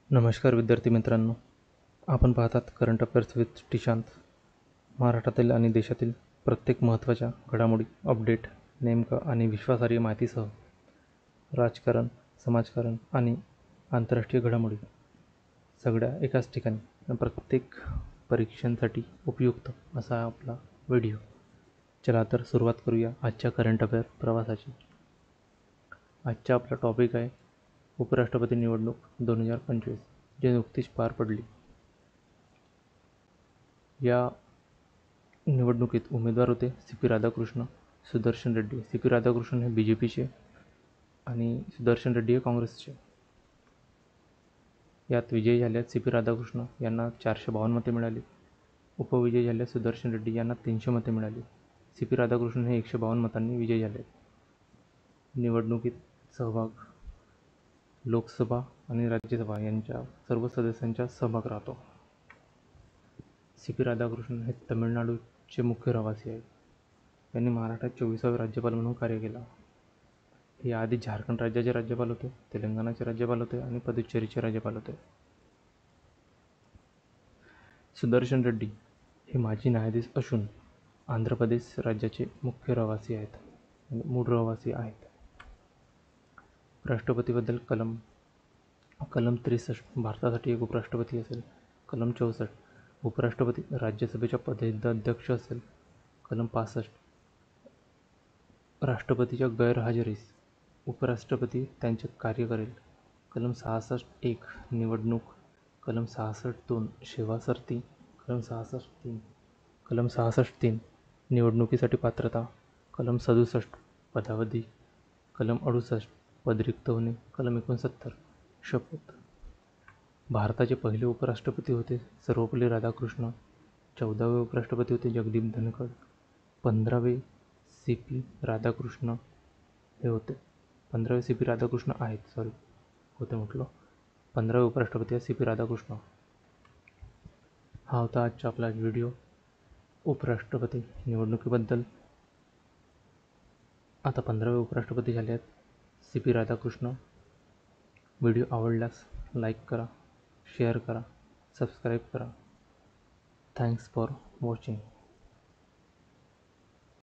नमस्कार विद्यार्थी मित्रांनो, आपण पाहतात करंट अफेअर्स विथ टिशांत. महाराष्ट्रातील आणि देशातील प्रत्येक महत्त्वाच्या घडामोडी, अपडेट, नेमकं आणि विश्वासार्ह माहितीसह राजकारण, समाजकारण आणि आंतरराष्ट्रीय घडामोडी सगळ्या एकाच ठिकाणी, प्रत्येक परीक्षांसाठी उपयुक्त असा हा आपला व्हिडिओ. चला तर सुरुवात करूया आजच्या करंट अफेअर प्रवासाची. आजचा आपला टॉपिक आहे उपराष्ट्रपती निवडणूक 2025, जी नुकतीच पार पडली. या निवडणुकीत उमेदवार होते सी.पी. राधाकृष्ण, सुदर्शन रेड्डी. सी.पी. राधाकृष्ण हे BJPचे आणि सुदर्शन रेड्डी हे काँग्रेसचे. यात विजयी झाल्यात सी.पी. राधाकृष्ण यांना 452 मते मिळाली. उपविजयी झाल्यात सुदर्शन रेड्डी यांना 300 मते मिळाली. सी.पी. राधाकृष्ण हे 152 मतांनी विजयी झाले. निवडणुकीत सहभाग लोकसभा आणि राज्यसभा यांच्या सर्व सदस्यांचा सहभाग राहतो. सी.पी. राधाकृष्णन हे तमिळनाडूचे मुख्य रहिवासी आहेत. त्यांनी महाराष्ट्रात 24वे राज्यपाल म्हणून कार्य केलं. हे आधी झारखंड राज्याचे राज्यपाल होते, तेलंगणाचे राज्यपाल होते आणि पुदुच्चेरीचे राज्यपाल होते. सुदर्शन रेड्डी हे माजी न्यायाधीश असून आंध्र प्रदेश राज्याचे मुख्य रहिवासी आहेत, मूळ रहिवासी आहेत. राष्ट्रपतीबद्दल कलम 63 भारतासाठी एक उपराष्ट्रपती असेल. कलम 64 उपराष्ट्रपती राज्यसभेच्या पदाध्यक्ष असेल. कलम 65 राष्ट्रपतीच्या गैरहजेरीस उपराष्ट्रपती त्यांचे कार्य करेल. कलम 66(1) निवडणूक. कलम 66(2) सेवा सरती. कलम 66(3) निवडणुकीसाठी पात्रता. कलम 67 पदावधी. कलम 68 पद रिक्त होणे. कलम 69 शपथ. भारताचे पहिले उपराष्ट्रपती होते सर्वपल्ली राधाकृष्ण. 14वे उपराष्ट्रपती होते जगदीप धनखड. 15वे सी.पी. राधाकृष्ण हे होते. 15वे सी.पी. राधाकृष्ण आहेत. होते म्हटलं. 15वे उपराष्ट्रपती आहे सी.पी. राधाकृष्ण. हा होता आजचा आपला व्हिडिओ उपराष्ट्रपती निवडणुकीबद्दल. आता 15वे उपराष्ट्रपती झाले आहेत सी.पी. राधाकृष्ण. व्हिडिओ आवडल्यास लाईक करा, शेअर करा, सबस्क्राईब करा. Thanks for watching.